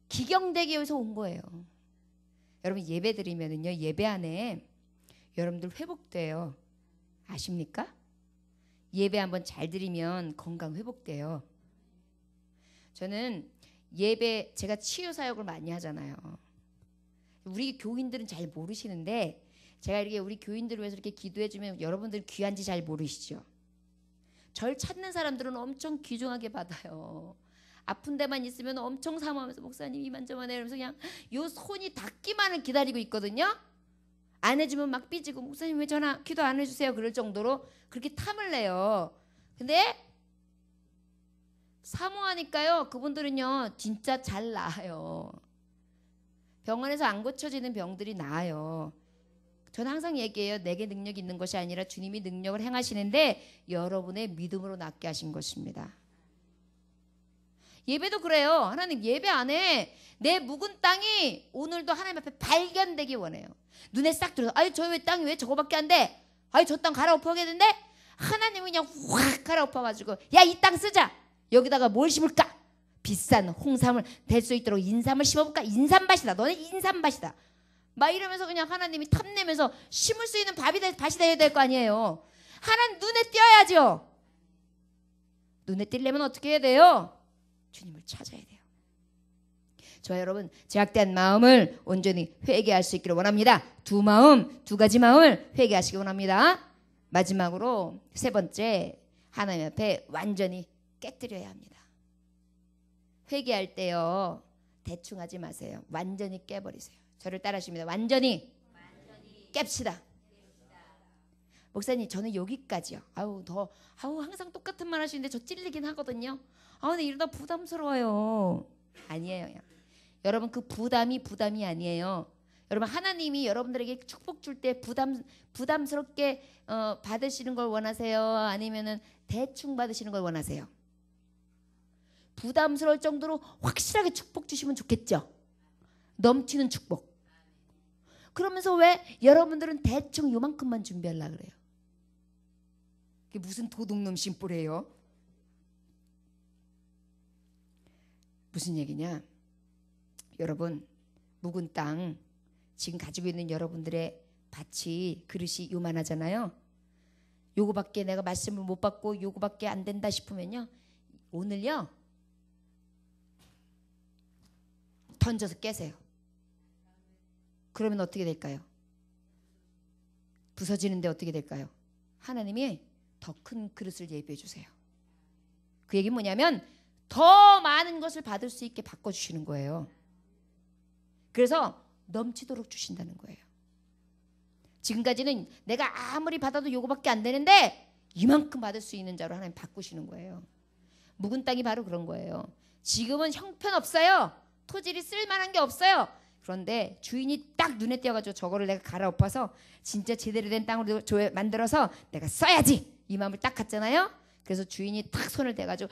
기경되기 위해서 온 거예요. 여러분 예배 드리면은요 예배 안에 여러분들 회복돼요. 아십니까? 예배 한번 잘 드리면 건강 회복돼요. 저는 예배 제가 치유 사역을 많이 하잖아요. 우리 교인들은 잘 모르시는데 제가 이렇게 우리 교인들을 위해서 이렇게 기도해주면 여러분들 귀한지 잘 모르시죠? 절 찾는 사람들은 엄청 귀중하게 받아요. 아픈 데만 있으면 엄청 사모하면서 목사님 이만저만 해 이러면서 그냥 요 손이 닿기만을 기다리고 있거든요. 안 해주면 막 삐지고 목사님 왜 전화 기도 안 해주세요 그럴 정도로 그렇게 탐을 내요. 근데 사모하니까요 그분들은요 진짜 잘 나아요. 병원에서 안 고쳐지는 병들이 나아요. 저는 항상 얘기해요. 내게 능력이 있는 것이 아니라 주님이 능력을 행하시는데 여러분의 믿음으로 낫게 하신 것입니다. 예배도 그래요. 하나님 예배 안에 내 묵은 땅이 오늘도 하나님 앞에 발견되기 원해요. 눈에 싹 들어서 아유 저 왜 땅이 왜 저거밖에 안 돼? 아유 저 땅 갈아엎어야겠는데? 하나님은 그냥 확 갈아엎어가지고 야 이 땅 쓰자. 여기다가 뭘 심을까? 비싼 홍삼을 될 수 있도록 인삼을 심어볼까? 인삼밭이다. 너네 인삼밭이다. 막 이러면서 그냥 하나님이 탐내면서 심을 수 있는 밭이 되어야 될 거 아니에요. 하나님 눈에 띄어야죠. 눈에 띄려면 어떻게 해야 돼요? 주님을 찾아야 돼요. 저 여러분 죄악된 마음을 온전히 회개할 수 있기를 원합니다. 두 가지 마음을 회개하시기 원합니다. 마지막으로 세 번째 하나님 앞에 완전히 깨뜨려야 합니다. 회개할 때요 대충 하지 마세요. 완전히 깨버리세요. 저를 따라하십니다. 완전히 깹시다. 목사님 저는 여기까지요. 아우 항상 똑같은 말 하시는데 저 찔리긴 하거든요. 근데 이러다 부담스러워요. 아니에요. 여러분 그 부담이 아니에요. 여러분 하나님이 여러분들에게 축복 줄 때 부담스럽게 받으시는 걸 원하세요? 아니면은 대충 받으시는 걸 원하세요? 부담스러울 정도로 확실하게 축복 주시면 좋겠죠. 넘치는 축복. 그러면서 왜 여러분들은 대충 요만큼만 준비하려고 그래요? 그게 무슨 도둑놈 심보래요? 무슨 얘기냐? 여러분 묵은 땅 지금 가지고 있는 여러분들의 밭이 그릇이 요만하잖아요. 요거밖에 내가 말씀을 못 받고 요거밖에 안 된다 싶으면요 오늘요 던져서 깨세요. 그러면 어떻게 될까요? 부서지는데 어떻게 될까요? 하나님이 더 큰 그릇을 예비해 주세요. 그 얘기는 뭐냐면 더 많은 것을 받을 수 있게 바꿔주시는 거예요. 그래서 넘치도록 주신다는 거예요. 지금까지는 내가 아무리 받아도 요거밖에 안 되는데 이만큼 받을 수 있는 자로 하나님 바꾸시는 거예요. 묵은 땅이 바로 그런 거예요. 지금은 형편없어요. 토질이 쓸만한 게 없어요. 그런데 주인이 딱 눈에 띄어가지고 저거를 내가 갈아엎어서 진짜 제대로 된 땅으로 만들어서 내가 써야지 이 마음을 딱 갖잖아요. 그래서 주인이 딱 손을 대가지고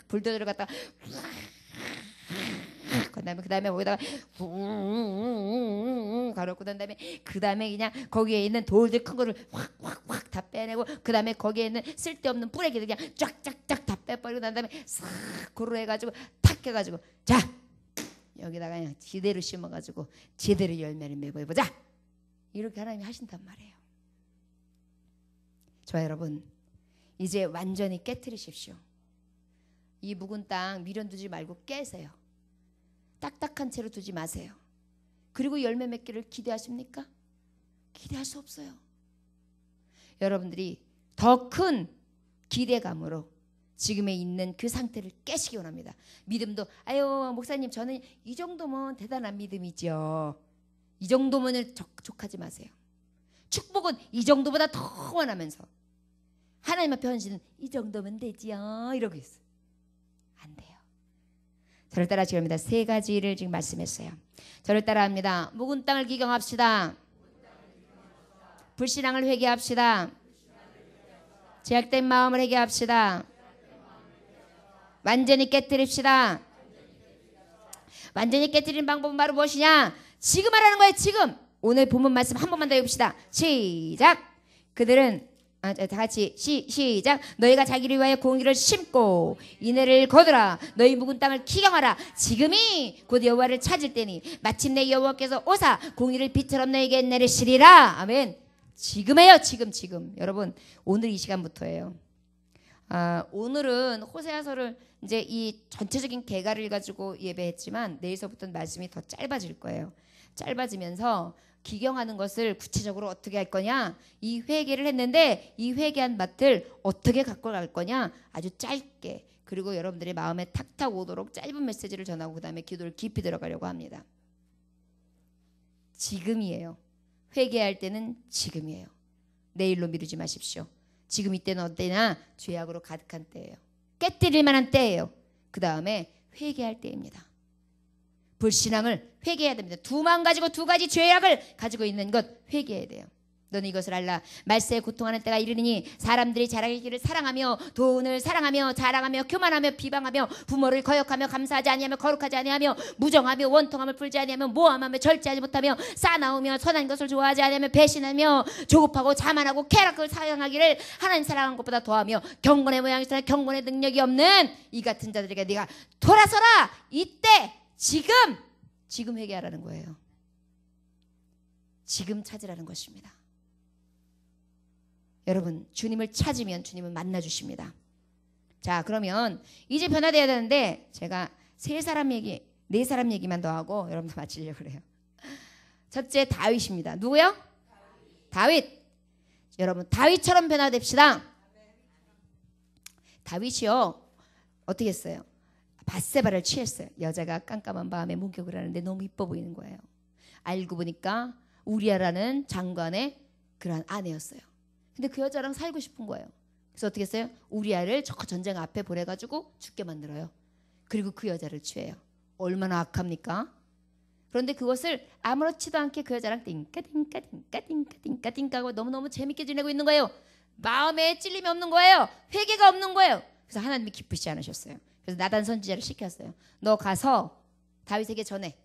불도저를 갖다가 그다음에 거기다가 가놓고 그다음에 그냥 거기에 있는 돌들 큰 거를 확 다 빼내고 그다음에 거기에 있는 쓸데없는 뿌레기들 그냥 쫙쫙쫙 다 빼버리고 난 다음에 싹 고루 해가지고 탁 해가지고 자 여기다가 그냥 제대로 심어가지고 제대로 열매를 맺어보자. 이렇게 하나님이 하신단 말이에요. 좋아요, 여러분. 이제 완전히 깨트리십시오. 이 묵은 땅 미련 두지 말고 깨세요. 딱딱한 채로 두지 마세요. 그리고 열매 맺기를 기대하십니까? 기대할 수 없어요. 여러분들이 더 큰 기대감으로 지금에 있는 그 상태를 깨시기 원합니다. 믿음도 아유 목사님 저는 이 정도면 대단한 믿음이죠. 이 정도면 족하지 마세요. 축복은 이 정도보다 더 원하면서 하나님 앞에 헌신은 이 정도면 되지요 이러고 있어요. 안 돼요. 저를 따라 지금입니다. 세 가지를 지금 말씀했어요. 저를 따라합니다. 묵은 땅을 기경합시다. 불신앙을 회개합시다. 제약된 마음을 회개합시다. 완전히 깨뜨립시다. 완전히 깨뜨리는 방법은 바로 무엇이냐? 지금 하라는 거예요. 지금. 오늘 본문 말씀 한 번만 더 읽읍시다. 시작. 그들은 다 같이 시작. 너희가 자기를 위하여 공의를 심고 인애를 거두라. 너희 묵은 땅을 기경하라. 지금이 곧 여호와를 찾을 때니 마침내 여호와께서 오사 공의를 빛처럼 너희에게 내리시리라. 아멘. 지금이에요. 지금. 여러분 오늘 이 시간부터예요. 오늘은 호세아서를 이제 이 전체적인 개괄을 가지고 예배했지만 내일서부터는 말씀이 더 짧아질 거예요. 짧아지면서 기경하는 것을 구체적으로 어떻게 할 거냐, 이 회개를 했는데 이 회개한 맛을 어떻게 갖고 갈 거냐, 아주 짧게, 그리고 여러분들의 마음에 탁탁 오도록 짧은 메시지를 전하고 그 다음에 기도를 깊이 들어가려고 합니다. 지금이에요. 회개할 때는 지금이에요. 내일로 미루지 마십시오. 지금 이때는 어때나 죄악으로 가득한 때예요. 깨뜨릴 만한 때예요. 그 다음에 회개할 때입니다. 불신앙을 회개해야 됩니다. 두 마음 가지고 두 가지 죄악을 가지고 있는 것 회개해야 돼요. 너는 이것을 알라. 말세에 고통하는 때가 이르니 사람들이 자라기를 사랑하며 돈을 사랑하며 자랑하며 교만하며 비방하며 부모를 거역하며 감사하지 아니하며 거룩하지 아니하며 무정하며 원통함을 풀지 아니하며 모함하며 절제하지 못하며 싸나우며 선한 것을 좋아하지 아니하며 배신하며 조급하고 자만하고 쾌락을 사용하기를 하나님 사랑하는 것보다 더하며 경건의 모양이 있으나 경건의 능력이 없는 이 같은 자들에게 네가 돌아서라. 이때 지금 회개하라는 거예요. 지금 찾으라는 것입니다. 여러분 주님을 찾으면 주님은 만나주십니다. 자 그러면 이제 변화되어야 되는데 제가 네 사람 얘기만 더 하고 여러분들 마치려고 그래요. 첫째 다윗입니다. 누구요? 다윗. 여러분 다윗처럼 변화됩시다. 다윗이요 어떻게 했어요? 밧세바를 취했어요. 여자가 깜깜한 밤에 목욕을 하는데 너무 이뻐 보이는 거예요. 알고 보니까 우리아라는 장관의 그런 아내였어요. 근데 그 여자랑 살고 싶은 거예요. 그래서 어떻게 했어요? 우리아를 저 전쟁 앞에 보내가지고 죽게 만들어요. 그리고 그 여자를 취해요. 얼마나 악합니까? 그런데 그것을 아무렇지도 않게 그 여자랑 띵까 하고 너무너무 재밌게 지내고 있는 거예요. 마음에 찔림이 없는 거예요. 회개가 없는 거예요. 그래서 하나님이 기쁘시지 않으셨어요. 그래서 나단 선지자를 시켰어요. 너 가서 다윗에게 전해.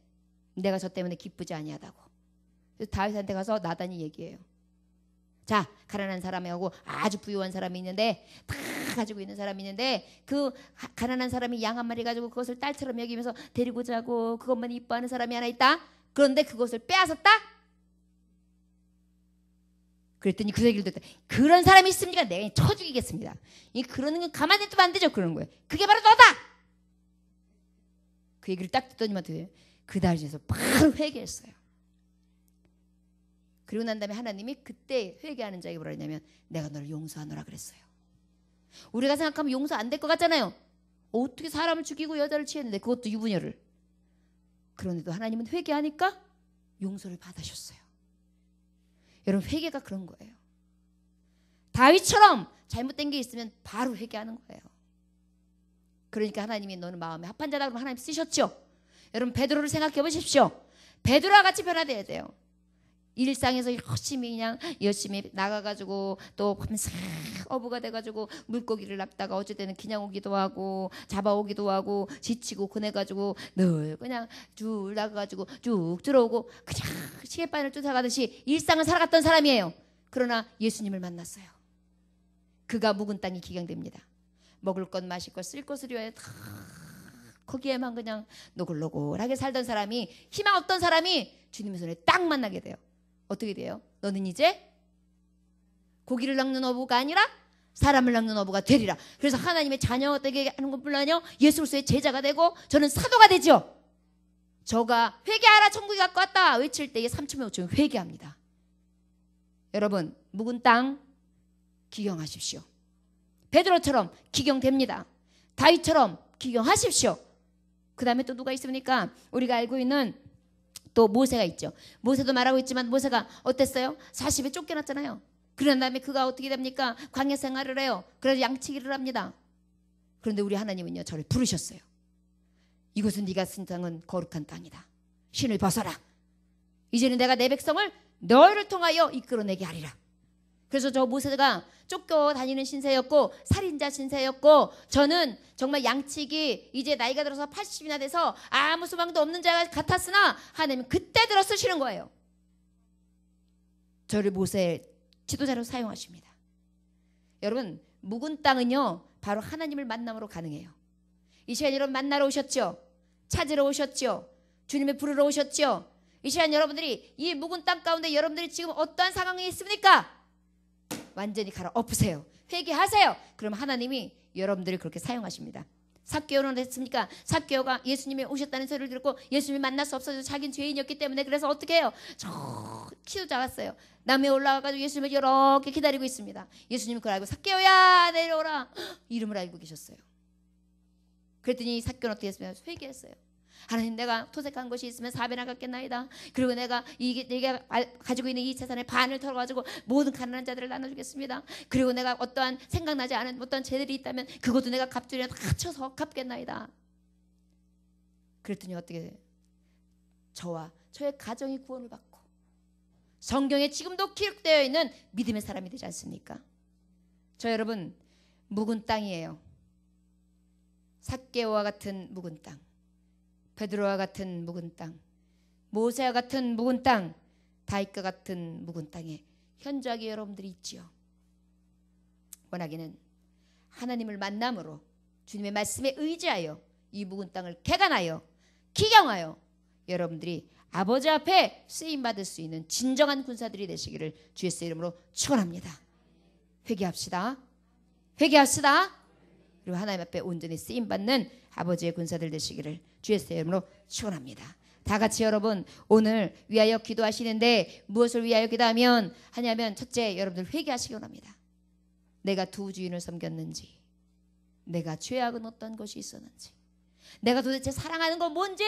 내가 저 때문에 기쁘지 아니하다고. 그래서 다윗한테 가서 나단이 얘기해요. 자 가난한 사람하고 아주 부유한 사람이 있는데 다 가지고 있는 사람이 있는데 그 가난한 사람이 양 한 마리 가지고 그것을 딸처럼 여기면서 데리고 자고 그것만 이뻐하는 사람이 하나 있다. 그런데 그것을 빼앗았다. 그랬더니 그 얘기를 듣다. 그런 사람이 있습니까? 내가 쳐 죽이겠습니다. 이 그러는 건 가만히 두면 안 되죠. 그러는 거예요. 그게 바로 너다. 그 얘기를 딱 듣더니만 그 다리에서 바로 회개했어요. 그리고 난 다음에 하나님이 그때 회개하는 자에게 뭐라 했냐면 내가 너를 용서하노라 그랬어요. 우리가 생각하면 용서 안 될 것 같잖아요. 어떻게 사람을 죽이고 여자를 취했는데 그것도 유부녀를. 그런데도 하나님은 회개하니까 용서를 받으셨어요. 여러분 회개가 그런 거예요. 다윗처럼 잘못된 게 있으면 바로 회개하는 거예요. 그러니까 하나님이 너는 마음에 합한 자다 그러면 하나님 쓰셨죠. 여러분 베드로를 생각해 보십시오. 베드로와 같이 변화돼야 돼요. 일상에서 열심히 나가가지고 또 밤새 어부가 돼가지고 물고기를 낚다가 어쩔 때는 그냥 오기도 하고 잡아오기도 하고 지치고 고내가지고 늘 그냥 쭉 나가가지고 쭉 들어오고 그냥 시계바늘 쫓아가듯이 일상을 살아갔던 사람이에요. 그러나 예수님을 만났어요. 그가 묵은 땅이 기경됩니다. 먹을 것 마실 것 쓸 것을 위하여 다 거기에만 그냥 노골노골하게 살던 사람이, 희망 없던 사람이 주님의 손에 딱 만나게 돼요. 어떻게 돼요? 너는 이제 고기를 낚는 어부가 아니라 사람을 낚는 어부가 되리라. 그래서 하나님의 자녀가 되게 하는 것뿐만요, 예수 그리스도의 제자가 되고 저는 사도가 되죠. 저가 회개하라 천국이 갖고 왔다 외칠 때에 3초면 5초면 회개합니다. 여러분, 묵은 땅 기경하십시오. 베드로처럼 기경됩니다. 다윗처럼 기경하십시오. 그 다음에 또 누가 있습니까? 우리가 알고 있는 또 모세가 있죠. 모세도 말하고 있지만 모세가 어땠어요? 40에 쫓겨났잖아요. 그런 다음에 그가 어떻게 됩니까? 광야 생활을 해요. 그래서 양치기를 합니다. 그런데 우리 하나님은요, 저를 부르셨어요. 이곳은 네가 쓴 땅은 거룩한 땅이다. 신을 벗어라. 이제는 내가 내 백성을 너희를 통하여 이끌어내게 하리라. 그래서 저 모세가 쫓겨다니는 신세였고 살인자 신세였고, 저는 정말 양치기 이제 나이가 들어서 80이나 돼서 아무 소망도 없는 자 같았으나 하나님은 그때 들어 쓰시는 거예요. 저를 모세의 지도자로 사용하십니다. 여러분, 묵은 땅은요 바로 하나님을 만남으로 가능해요. 이 시간 여러분 만나러 오셨죠? 찾으러 오셨죠? 주님을 부르러 오셨죠? 이 시간 여러분들이 이 묵은 땅 가운데 여러분들이 지금 어떠한 상황에 있습니까? 완전히 갈아엎으세요. 회개하세요. 그럼 하나님이 여러분들을 그렇게 사용하십니다. 삭개오는 했습니까? 삭개오가 예수님이 오셨다는 소리를 듣고 예수님이 만날 수 없어서 자기는 죄인이었기 때문에, 그래서 어떻게 해요? 저 키도 작았어요. 남에 올라가가지고 예수님을 이렇게 기다리고 있습니다. 예수님은 그걸 알고 삭개오야 내려오라 이름을 알고 계셨어요. 그랬더니 삭개오는 어떻게 했으면 회개했어요. 하나님, 내가 토색한 것이 있으면 4배나 갚겠나이다. 그리고 내가 내가 가지고 있는 이 재산의 반을 털어가지고 모든 가난한 자들을 나눠주겠습니다. 그리고 내가 어떠한 생각나지 않은 어떠한 죄들이 있다면 그것도 내가 갚으려 다 쳐서 갚겠나이다. 그랬더니 어떻게 돼요? 저와 저의 가정이 구원을 받고 성경에 지금도 기록되어 있는 믿음의 사람이 되지 않습니까? 저 여러분, 묵은 땅이에요. 삭개오와 같은 묵은 땅, 베드로와 같은 묵은 땅, 모세와 같은 묵은 땅, 다윗과 같은 묵은 땅에 현저하게 여러분들이 있지요. 원하기는 하나님을 만남으로 주님의 말씀에 의지하여 이 묵은 땅을 개간하여 기경하여 여러분들이 아버지 앞에 쓰임받을 수 있는 진정한 군사들이 되시기를 주 예수의 이름으로 축원합니다. 회개합시다. 회개합시다. 그리고 하나님 앞에 온전히 쓰임받는 아버지의 군사들 되시기를 주 예수의 이름으로 축원합니다. 다 같이 여러분 오늘 위하여 기도하시는데 무엇을 위하여 기도하면 하냐면, 첫째, 여러분들 회개하시기 원합니다. 내가 두 주인을 섬겼는지, 내가 죄악은 어떤 것이 있었는지, 내가 도대체 사랑하는 건 뭔지,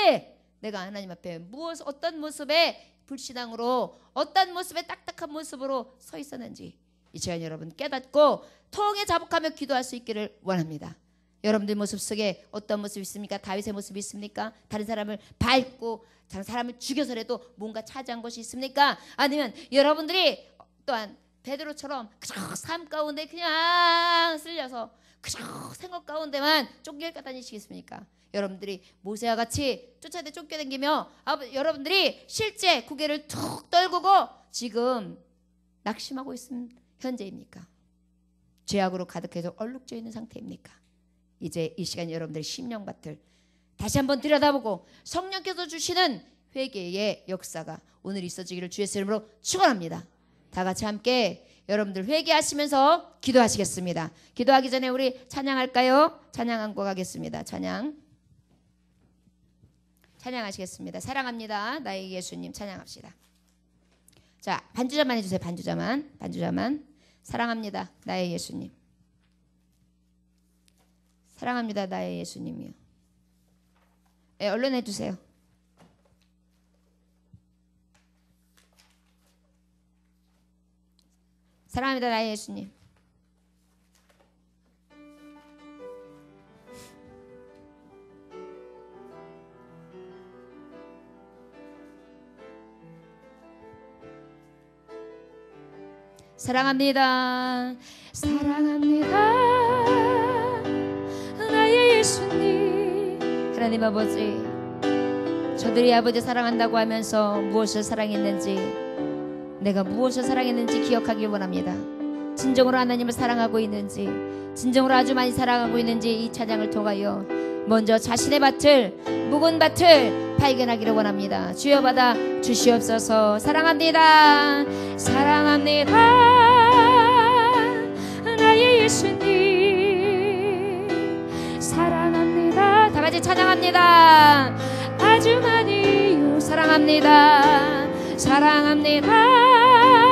내가 하나님 앞에 어떤 모습의 불신앙으로, 어떤 모습의 딱딱한 모습으로 서 있었는지 이 시간 여러분 깨닫고 통에 자복하며 기도할 수 있기를 원합니다. 여러분들 모습 속에 어떤 모습이 있습니까? 다윗의 모습이 있습니까? 다른 사람을 밟고 다른 사람을 죽여서라도 뭔가 차지한 것이 있습니까? 아니면 여러분들이 또한 베드로처럼 그저 삶 가운데 그냥 쓸려서 그저 생각 가운데만 쫓겨 다니시겠습니까? 여러분들이 모세와 같이 쫓겨다니며 여러분들이 실제 고개를 툭 떨구고 지금 낙심하고 있는 현재입니까? 죄악으로 가득해서 얼룩져 있는 상태입니까? 이제 이 시간 여러분들의 심령밭을 다시 한번 들여다보고 성령께서 주시는 회개의 역사가 오늘 있어지기를 주 예수의 이름으로 축원합니다. 다 같이 함께 여러분들 회개하시면서 기도하시겠습니다. 기도하기 전에 우리 찬양할까요? 찬양하고 가겠습니다. 찬양하시겠습니다. 사랑합니다. 나의 예수님 찬양합시다. 자, 반주자만 해주세요. 반주자만. 사랑합니다. 나의 예수님. 사랑합니다. 나의 예수님이요. 네, 얼른 해주세요. 사랑합니다. 나의 예수님. 사랑합니다. 사랑합니다. 나의 예수님. 하나님 아버지, 저들이 아버지 사랑한다고 하면서 무엇을 사랑했는지, 내가 무엇을 사랑했는지 기억하길 원합니다. 진정으로 하나님을 사랑하고 있는지, 진정으로 아주 많이 사랑하고 있는지 이 찬양을 통하여 먼저 자신의 밭을, 묵은 밭을 발견하기를 원합니다. 주여 받아 주시옵소서. 사랑합니다. 사랑합니다. 나의 예수님. 사랑합니다. 다 같이 찬양합니다. 아주 많이 사랑합니다. 사랑합니다.